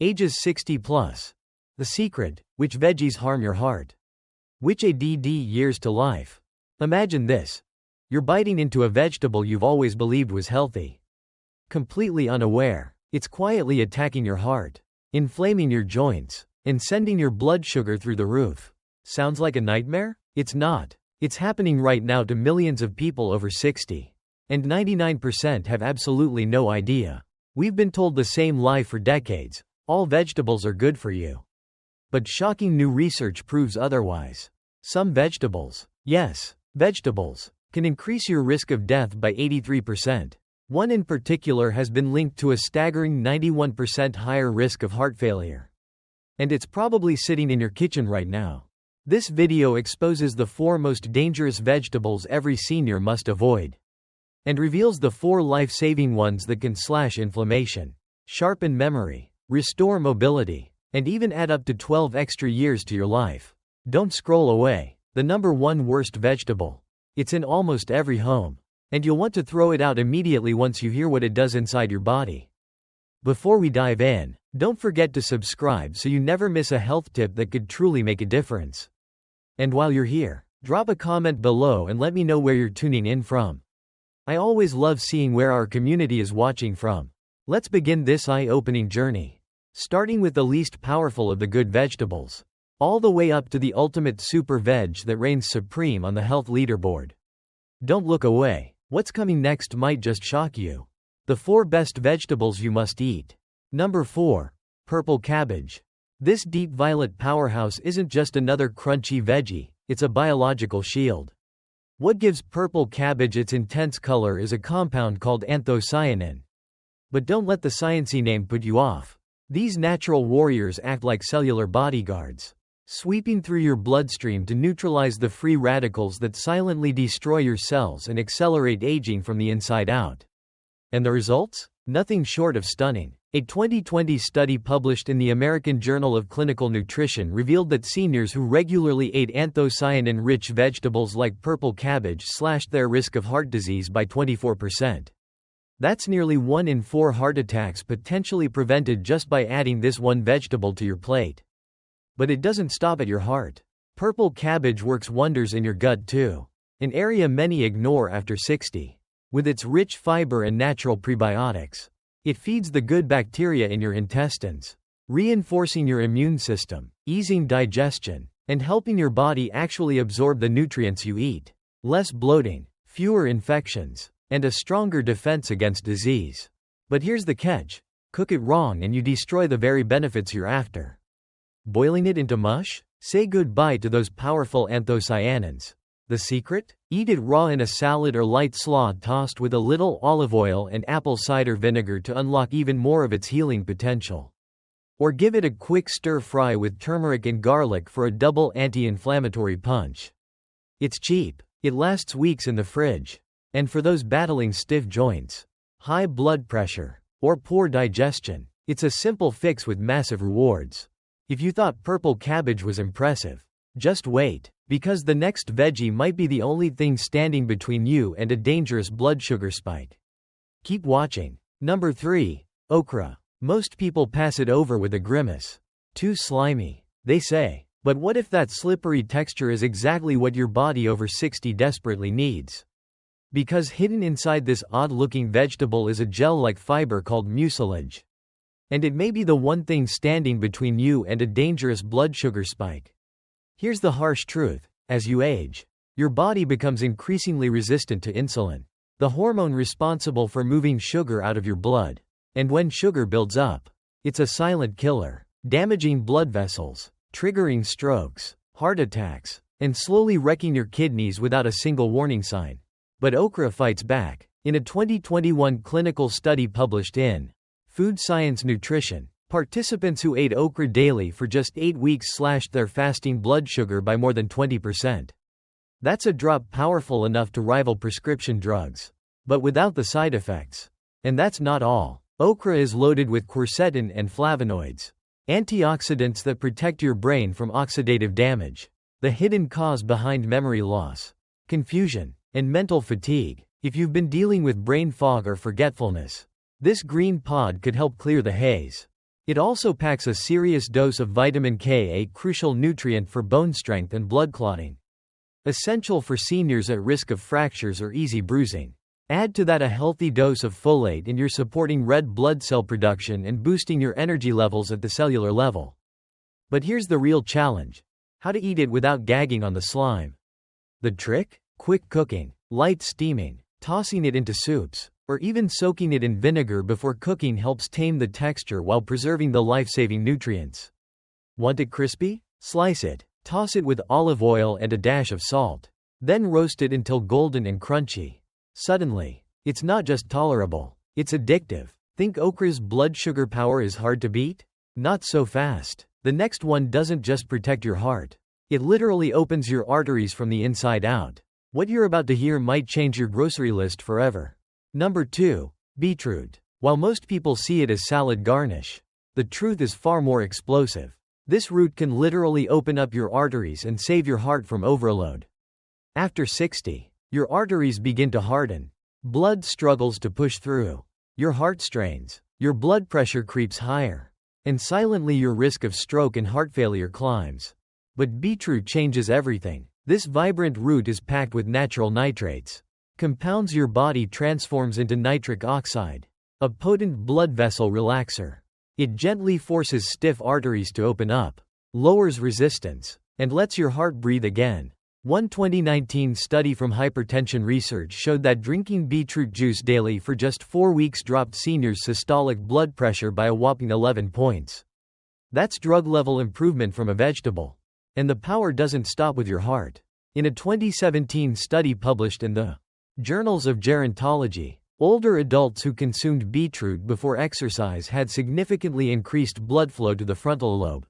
Ages 60 plus. The secret: which veggies harm your heart. Which add years to life. Imagine this. You're biting into a vegetable you've always believed was healthy. Completely unaware, it's quietly attacking your heart, inflaming your joints, and sending your blood sugar through the roof. Sounds like a nightmare? It's not. It's happening right now to millions of people over 60. And 99% have absolutely no idea. We've been told the same lie for decades: all vegetables are good for you. But shocking new research proves otherwise. Some vegetables, yes, vegetables, can increase your risk of death by 83%. One in particular has been linked to a staggering 91% higher risk of heart failure. And it's probably sitting in your kitchen right now. This video exposes the 4 most dangerous vegetables every senior must avoid, and reveals the 4 life-saving ones that can slash inflammation, sharpen memory, restore mobility, and even add up to 12 extra years to your life. Don't scroll away. The number 1 worst vegetable. It's in almost every home, and you'll want to throw it out immediately once you hear what it does inside your body. Before we dive in, don't forget to subscribe so you never miss a health tip that could truly make a difference. And while you're here, drop a comment below and let me know where you're tuning in from. I always love seeing where our community is watching from. Let's begin this eye-opening journey, starting with the least powerful of the good vegetables, all the way up to the ultimate super veg that reigns supreme on the health leaderboard. Don't look away. What's coming next might just shock you. The 4 best vegetables you must eat. Number 4. Purple cabbage. This deep violet powerhouse isn't just another crunchy veggie, it's a biological shield. What gives purple cabbage its intense color is a compound called anthocyanin. But don't let the sciencey name put you off. These natural warriors act like cellular bodyguards, sweeping through your bloodstream to neutralize the free radicals that silently destroy your cells and accelerate aging from the inside out. And the results? Nothing short of stunning. A 2020 study published in the American Journal of Clinical Nutrition revealed that seniors who regularly ate anthocyanin-rich vegetables like purple cabbage slashed their risk of heart disease by 24%. That's nearly 1 in 4 heart attacks potentially prevented just by adding this one vegetable to your plate. But it doesn't stop at your heart. Purple cabbage works wonders in your gut too, an area many ignore after 60. With its rich fiber and natural prebiotics, it feeds the good bacteria in your intestines, reinforcing your immune system, easing digestion, and helping your body actually absorb the nutrients you eat. Less bloating, fewer infections, and a stronger defense against disease. But here's the catch: cook it wrong and you destroy the very benefits you're after. Boiling it into mush? Say goodbye to those powerful anthocyanins. The secret? Eat it raw in a salad or light slaw tossed with a little olive oil and apple cider vinegar to unlock even more of its healing potential. Or give it a quick stir fry with turmeric and garlic for a double anti-inflammatory punch. It's cheap, it lasts weeks in the fridge. And for those battling stiff joints, high blood pressure, or poor digestion, it's a simple fix with massive rewards. If you thought purple cabbage was impressive, just wait, because the next veggie might be the only thing standing between you and a dangerous blood sugar spike. Keep watching. Number 3. Okra. Most people pass it over with a grimace. Too slimy, they say. But what if that slippery texture is exactly what your body over 60 desperately needs? Because hidden inside this odd-looking vegetable is a gel-like fiber called mucilage. And it may be the one thing standing between you and a dangerous blood sugar spike. Here's the harsh truth: as you age, your body becomes increasingly resistant to insulin, the hormone responsible for moving sugar out of your blood. And when sugar builds up, it's a silent killer, damaging blood vessels, triggering strokes, heart attacks, and slowly wrecking your kidneys without a single warning sign. But okra fights back. In a 2021 clinical study published in Food Science Nutrition, participants who ate okra daily for just 8 weeks slashed their fasting blood sugar by more than 20%. That's a drop powerful enough to rival prescription drugs, but without the side effects. And that's not all. Okra is loaded with quercetin and flavonoids, antioxidants that protect your brain from oxidative damage, the hidden cause behind memory loss, confusion, and mental fatigue. If you've been dealing with brain fog or forgetfulness, this green pod could help clear the haze. It also packs a serious dose of vitamin K, a crucial nutrient for bone strength and blood clotting. Essential for seniors at risk of fractures or easy bruising. Add to that a healthy dose of folate and you're supporting red blood cell production and boosting your energy levels at the cellular level. But here's the real challenge. How to eat it without gagging on the slime. The trick? Quick cooking, light steaming, tossing it into soups, or even soaking it in vinegar before cooking helps tame the texture while preserving the life-saving nutrients. Want it crispy? Slice it, toss it with olive oil and a dash of salt. Then roast it until golden and crunchy. Suddenly, it's not just tolerable, it's addictive. Think okra's blood sugar power is hard to beat? Not so fast. The next one doesn't just protect your heart. It literally opens your arteries from the inside out. What you're about to hear might change your grocery list forever. Number 2. Beetroot. While most people see it as salad garnish, the truth is far more explosive. This root can literally open up your arteries and save your heart from overload. After 60, your arteries begin to harden. Blood struggles to push through. Your heart strains. Your blood pressure creeps higher. And silently your risk of stroke and heart failure climbs. But beetroot changes everything. This vibrant root is packed with natural nitrates. Compounds your body transforms into nitric oxide, a potent blood vessel relaxer. It gently forces stiff arteries to open up, lowers resistance, and lets your heart breathe again. One 2019 study from Hypertension Research showed that drinking beetroot juice daily for just 4 weeks dropped seniors' systolic blood pressure by a whopping 11 points. That's drug-level improvement from a vegetable. And the power doesn't stop with your heart. In a 2017 study published in the Journals of Gerontology, older adults who consumed beetroot before exercise had significantly increased blood flow to the frontal lobe,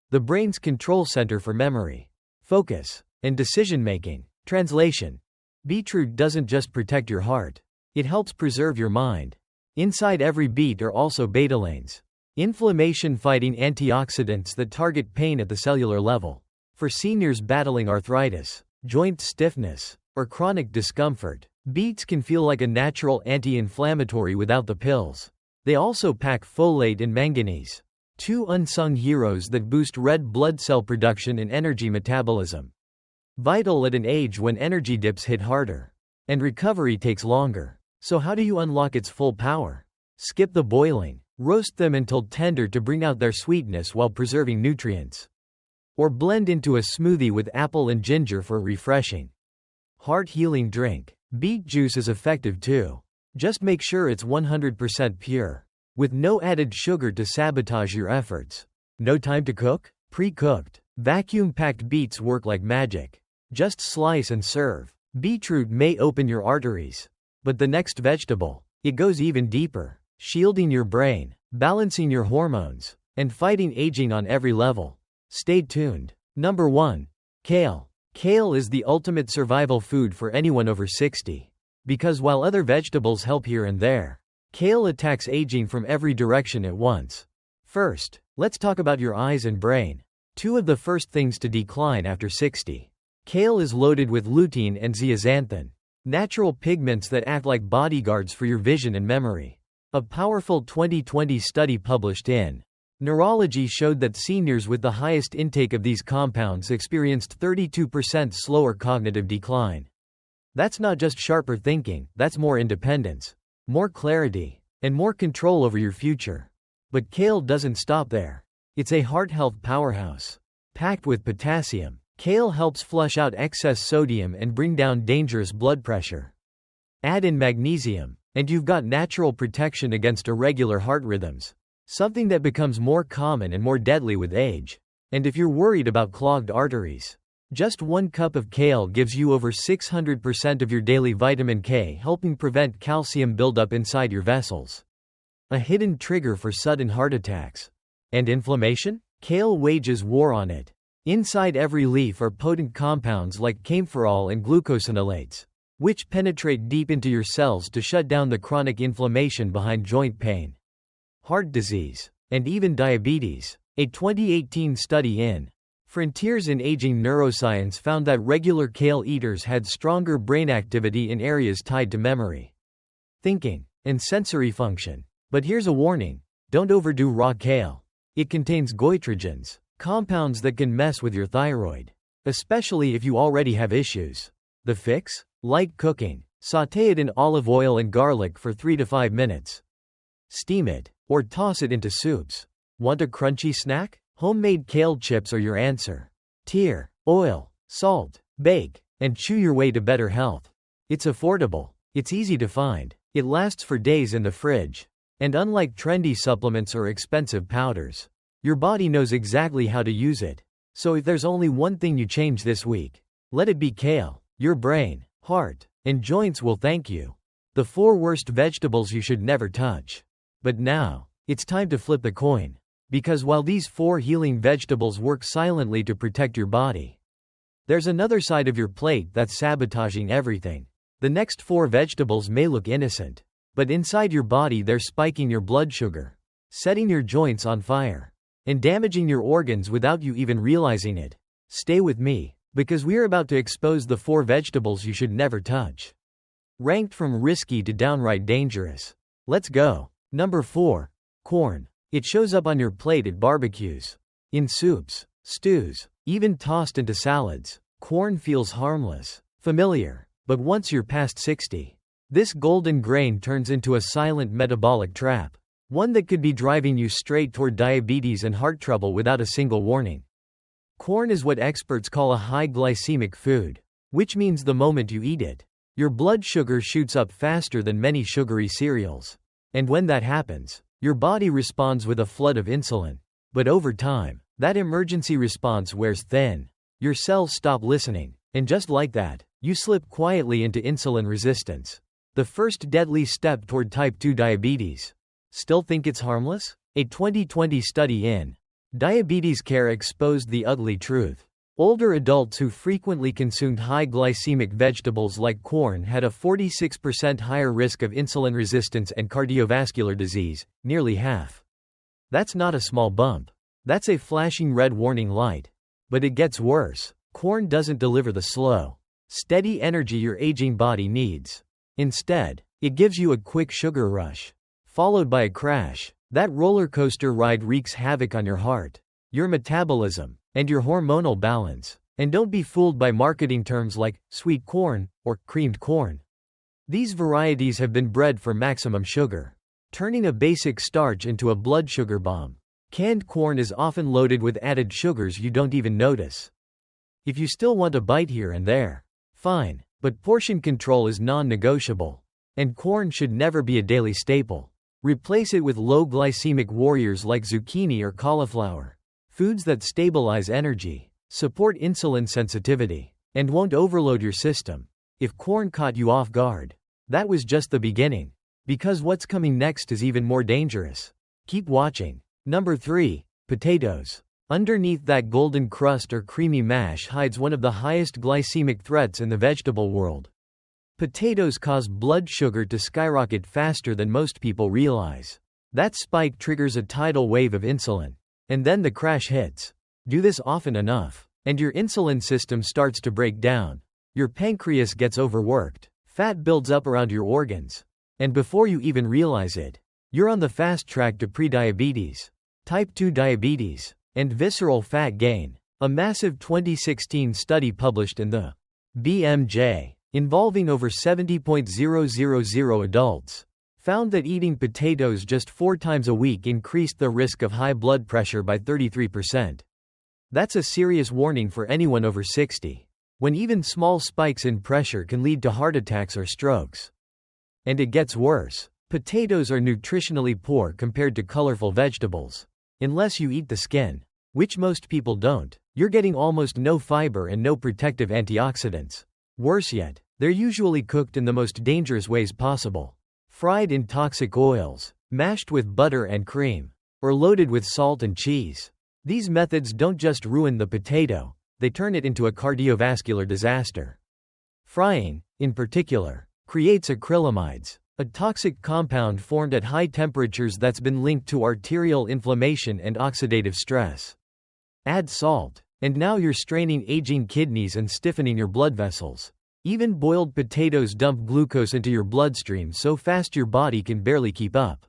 the brain's control center for memory, focus, and decision-making. Translation: beetroot doesn't just protect your heart, it helps preserve your mind. Inside every beet are also betalains, inflammation-fighting antioxidants that target pain at the cellular level. For seniors battling arthritis, joint stiffness, or chronic discomfort, beets can feel like a natural anti-inflammatory without the pills. They also pack folate and manganese, two unsung heroes that boost red blood cell production and energy metabolism. Vital at an age when energy dips hit harder, and recovery takes longer. So how do you unlock its full power? Skip the boiling. Roast them until tender to bring out their sweetness while preserving nutrients. Or blend into a smoothie with apple and ginger for a refreshing, heart-healing drink. Beet juice is effective too. Just make sure it's 100% pure, with no added sugar to sabotage your efforts. No time to cook? Pre-cooked, vacuum-packed beets work like magic. Just slice and serve. Beetroot may open your arteries, but the next vegetable, it goes even deeper, shielding your brain, balancing your hormones, and fighting aging on every level. Stay tuned. Number 1. Kale. Kale is the ultimate survival food for anyone over 60. Because while other vegetables help here and there, kale attacks aging from every direction at once. First, let's talk about your eyes and brain. Two of the first things to decline after 60. Kale is loaded with lutein and zeaxanthin, natural pigments that act like bodyguards for your vision and memory. A powerful 2020 study published in Neurology showed that seniors with the highest intake of these compounds experienced 32% slower cognitive decline. That's not just sharper thinking, that's more independence, more clarity, and more control over your future. But kale doesn't stop there. It's a heart health powerhouse. Packed with potassium, kale helps flush out excess sodium and bring down dangerous blood pressure. Add in magnesium, and you've got natural protection against irregular heart rhythms, something that becomes more common and more deadly with age. And if you're worried about clogged arteries, just 1 cup of kale gives you over 600% of your daily vitamin K, helping prevent calcium buildup inside your vessels. A hidden trigger for sudden heart attacks. And inflammation? Kale wages war on it. Inside every leaf are potent compounds like camphorol and glucosinolates, which penetrate deep into your cells to shut down the chronic inflammation behind joint pain, heart disease, and even diabetes. A 2018 study in Frontiers in Aging Neuroscience found that regular kale eaters had stronger brain activity in areas tied to memory, thinking, and sensory function. But here's a warning. Don't overdo raw kale. It contains goitrogens, compounds that can mess with your thyroid, especially if you already have issues. The fix? Light cooking. Sauté it in olive oil and garlic for 3 to 5 minutes. Steam it, or toss it into soups. Want a crunchy snack? Homemade kale chips are your answer. Tear, oil, salt, bake, and chew your way to better health. It's affordable. It's easy to find. It lasts for days in the fridge. And unlike trendy supplements or expensive powders, your body knows exactly how to use it. So if there's only one thing you change this week, let it be kale. Your brain, heart, and joints will thank you. The 4 worst vegetables you should never touch. But now, it's time to flip the coin. Because while these 4 healing vegetables work silently to protect your body, there's another side of your plate that's sabotaging everything. The next 4 vegetables may look innocent, but inside your body they're spiking your blood sugar, setting your joints on fire, and damaging your organs without you even realizing it. Stay with me, because we're about to expose the 4 vegetables you should never touch. Ranked from risky to downright dangerous. Let's go. Number 4. Corn. It shows up on your plate at barbecues, in soups, stews, even tossed into salads. Corn feels harmless, familiar, but once you're past 60, this golden grain turns into a silent metabolic trap, one that could be driving you straight toward diabetes and heart trouble without a single warning. Corn is what experts call a high glycemic food, which means the moment you eat it, your blood sugar shoots up faster than many sugary cereals. And when that happens, your body responds with a flood of insulin. But over time, that emergency response wears thin. Your cells stop listening, and just like that, you slip quietly into insulin resistance. The first deadly step toward type 2 diabetes. Still think it's harmless? A 2020 study in Diabetes Care exposed the ugly truth. Older adults who frequently consumed high glycemic vegetables like corn had a 46% higher risk of insulin resistance and cardiovascular disease, nearly half. That's not a small bump. That's a flashing red warning light. But it gets worse. Corn doesn't deliver the slow, steady energy your aging body needs. Instead, it gives you a quick sugar rush, followed by a crash. That roller coaster ride wreaks havoc on your heart, your metabolism, and your hormonal balance. And don't be fooled by marketing terms like sweet corn or creamed corn. These varieties have been bred for maximum sugar, turning a basic starch into a blood sugar bomb. Canned corn is often loaded with added sugars you don't even notice. If you still want a bite here and there, fine, but portion control is non-negotiable. And corn should never be a daily staple. Replace it with low glycemic warriors like zucchini or cauliflower. Foods that stabilize energy, support insulin sensitivity, and won't overload your system. If corn caught you off guard, that was just the beginning. Because what's coming next is even more dangerous. Keep watching. Number 3. Potatoes. Underneath that golden crust or creamy mash hides one of the highest glycemic threats in the vegetable world. Potatoes cause blood sugar to skyrocket faster than most people realize. That spike triggers a tidal wave of insulin. And then the crash hits. Do this often enough, and your insulin system starts to break down. Your pancreas gets overworked. Fat builds up around your organs. And before you even realize it, you're on the fast track to prediabetes, type 2 diabetes, and visceral fat gain. A massive 2016 study published in the BMJ, involving over 70,000 adults, found that eating potatoes just 4 times a week increased the risk of high blood pressure by 33%. That's a serious warning for anyone over 60, when even small spikes in pressure can lead to heart attacks or strokes. And it gets worse. Potatoes are nutritionally poor compared to colorful vegetables. Unless you eat the skin, which most people don't, you're getting almost no fiber and no protective antioxidants. Worse yet, they're usually cooked in the most dangerous ways possible. Fried in toxic oils, mashed with butter and cream, or loaded with salt and cheese. These methods don't just ruin the potato, they turn it into a cardiovascular disaster. Frying, in particular, creates acrylamides, a toxic compound formed at high temperatures that's been linked to arterial inflammation and oxidative stress. Add salt, and now you're straining aging kidneys and stiffening your blood vessels. Even boiled potatoes dump glucose into your bloodstream so fast your body can barely keep up.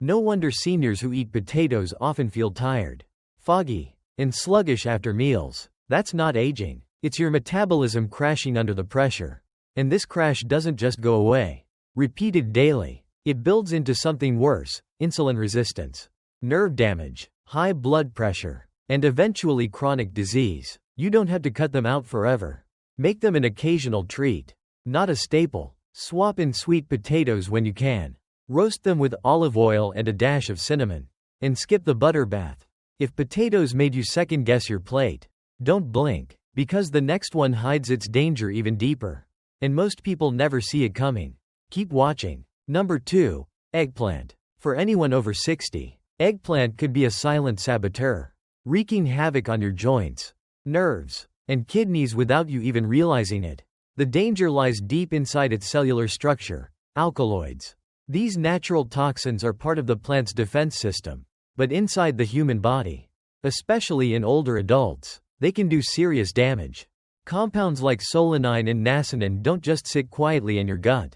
No wonder seniors who eat potatoes often feel tired, foggy, and sluggish after meals. That's not aging. It's your metabolism crashing under the pressure. And this crash doesn't just go away. Repeated daily, it builds into something worse: insulin resistance, nerve damage, high blood pressure, and eventually chronic disease. You don't have to cut them out forever. Make them an occasional treat, not a staple. Swap in sweet potatoes when you can. Roast them with olive oil and a dash of cinnamon. And skip the butter bath. If potatoes made you second-guess your plate, don't blink, because the next one hides its danger even deeper. And most people never see it coming. Keep watching. Number 2. Eggplant. For anyone over 60, eggplant could be a silent saboteur, wreaking havoc on your joints, nerves, and kidneys without you even realizing it. The danger lies deep inside its cellular structure: alkaloids. These natural toxins are part of the plant's defense system. But inside the human body, especially in older adults, they can do serious damage. Compounds like solanine and nasonin don't just sit quietly in your gut.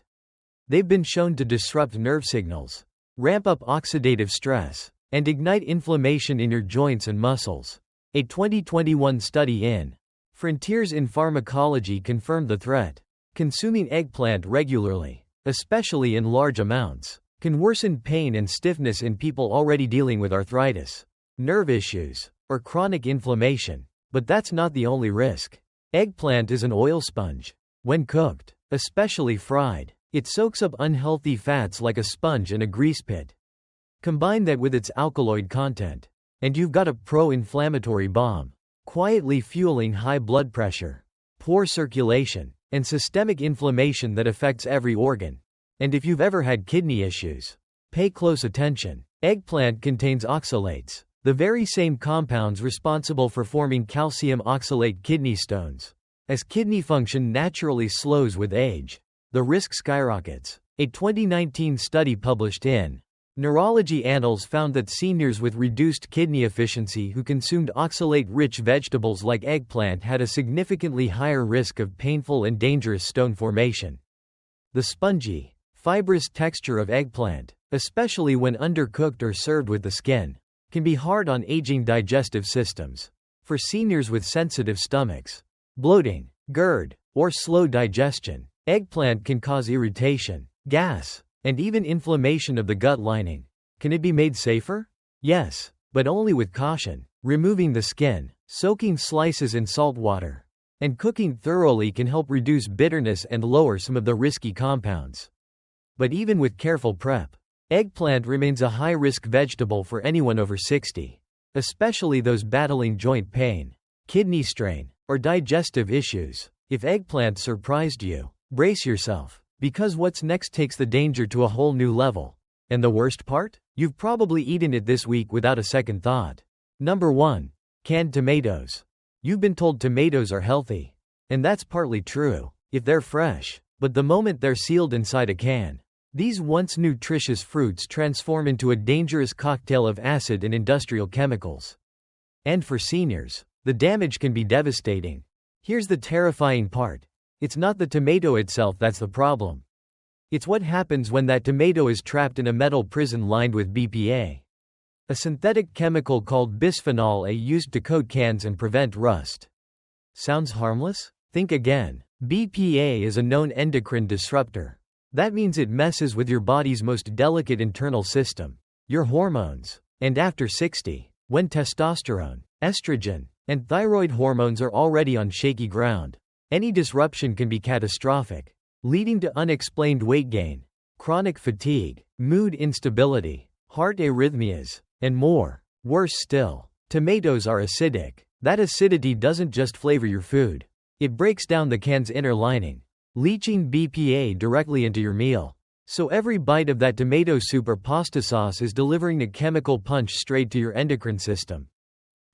They've been shown to disrupt nerve signals, ramp up oxidative stress, and ignite inflammation in your joints and muscles. A 2021 study in Frontiers in Pharmacology confirmed the threat. Consuming eggplant regularly, especially in large amounts, can worsen pain and stiffness in people already dealing with arthritis, nerve issues, or chronic inflammation. But that's not the only risk. Eggplant is an oil sponge. When cooked, especially fried, it soaks up unhealthy fats like a sponge in a grease pit. Combine that with its alkaloid content, and you've got a pro-inflammatory bomb, quietly fueling high blood pressure, poor circulation, and systemic inflammation that affects every organ. And if you've ever had kidney issues, pay close attention. Eggplant contains oxalates, the very same compounds responsible for forming calcium oxalate kidney stones. As kidney function naturally slows with age, the risk skyrockets. A 2019 study published in Neurology Annals found that seniors with reduced kidney efficiency who consumed oxalate-rich vegetables like eggplant had a significantly higher risk of painful and dangerous stone formation. The spongy, fibrous texture of eggplant, especially when undercooked or served with the skin, can be hard on aging digestive systems. For seniors with sensitive stomachs, bloating, GERD, or slow digestion, eggplant can cause irritation, gas, and even inflammation of the gut lining. Can it be made safer? Yes, but only with caution. Removing the skin, soaking slices in salt water, and cooking thoroughly can help reduce bitterness and lower some of the risky compounds. But even with careful prep, eggplant remains a high-risk vegetable for anyone over 60, especially those battling joint pain, kidney strain, or digestive issues. If eggplant surprised you, brace yourself, because what's next takes the danger to a whole new level. And the worst part? You've probably eaten it this week without a second thought. Number 1. Canned tomatoes. You've been told tomatoes are healthy. And that's partly true, if they're fresh. But the moment they're sealed inside a can, these once nutritious fruits transform into a dangerous cocktail of acid and industrial chemicals. And for seniors, the damage can be devastating. Here's the terrifying part. It's not the tomato itself that's the problem. It's what happens when that tomato is trapped in a metal prison lined with BPA, a synthetic chemical called bisphenol A used to coat cans and prevent rust. Sounds harmless? Think again. BPA is a known endocrine disruptor. That means it messes with your body's most delicate internal system, your hormones. And after 60, when testosterone, estrogen, and thyroid hormones are already on shaky ground, any disruption can be catastrophic, leading to unexplained weight gain, chronic fatigue, mood instability, heart arrhythmias, and more. Worse still, tomatoes are acidic. That acidity doesn't just flavor your food. It breaks down the can's inner lining, leaching BPA directly into your meal. So every bite of that tomato soup or pasta sauce is delivering a chemical punch straight to your endocrine system.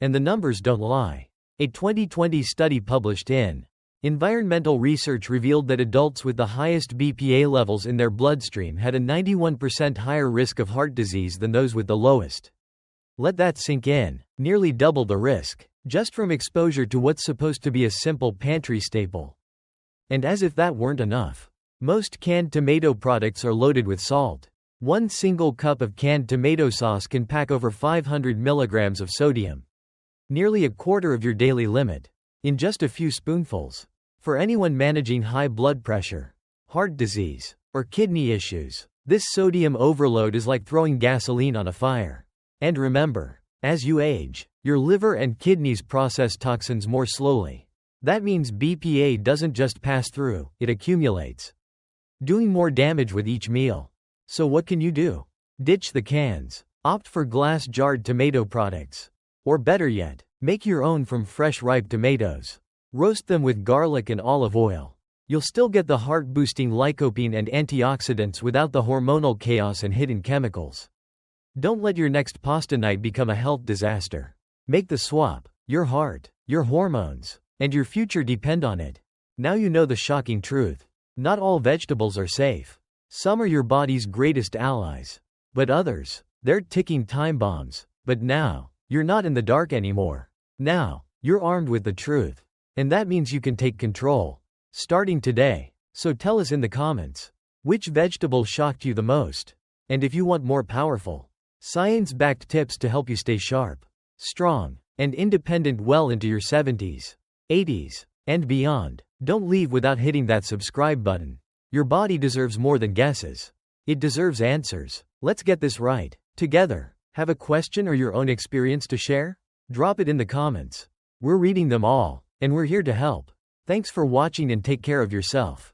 And the numbers don't lie. A 2020 study published in Environmental Research revealed that adults with the highest BPA levels in their bloodstream had a 91% higher risk of heart disease than those with the lowest. Let that sink in. Nearly double the risk, just from exposure to what's supposed to be a simple pantry staple. And as if that weren't enough, most canned tomato products are loaded with salt. One single cup of canned tomato sauce can pack over 500 milligrams of sodium. Nearly a quarter of your daily limit. In just a few spoonfuls. For anyone managing high blood pressure, heart disease, or kidney issues, this sodium overload is like throwing gasoline on a fire. And remember, as you age, your liver and kidneys process toxins more slowly. That means BPA doesn't just pass through, it accumulates, doing more damage with each meal. So what can you do? Ditch the cans. Opt for glass-jarred tomato products. Or better yet, make your own from fresh ripe tomatoes. Roast them with garlic and olive oil. You'll still get the heart-boosting lycopene and antioxidants without the hormonal chaos and hidden chemicals. Don't let your next pasta night become a health disaster. Make the swap. Your heart, your hormones, and your future depend on it. Now you know the shocking truth. Not all vegetables are safe. Some are your body's greatest allies. But others, they're ticking time bombs. But now, you're not in the dark anymore. Now, you're armed with the truth. And that means you can take control. Starting today. So tell us in the comments. Which vegetable shocked you the most? And if you want more powerful, science-backed tips to help you stay sharp, strong, and independent well into your 70s, 80s, and beyond, don't leave without hitting that subscribe button. Your body deserves more than guesses. It deserves answers. Let's get this right. Together. Have a question or your own experience to share? Drop it in the comments. We're reading them all, and we're here to help. Thanks for watching and take care of yourself.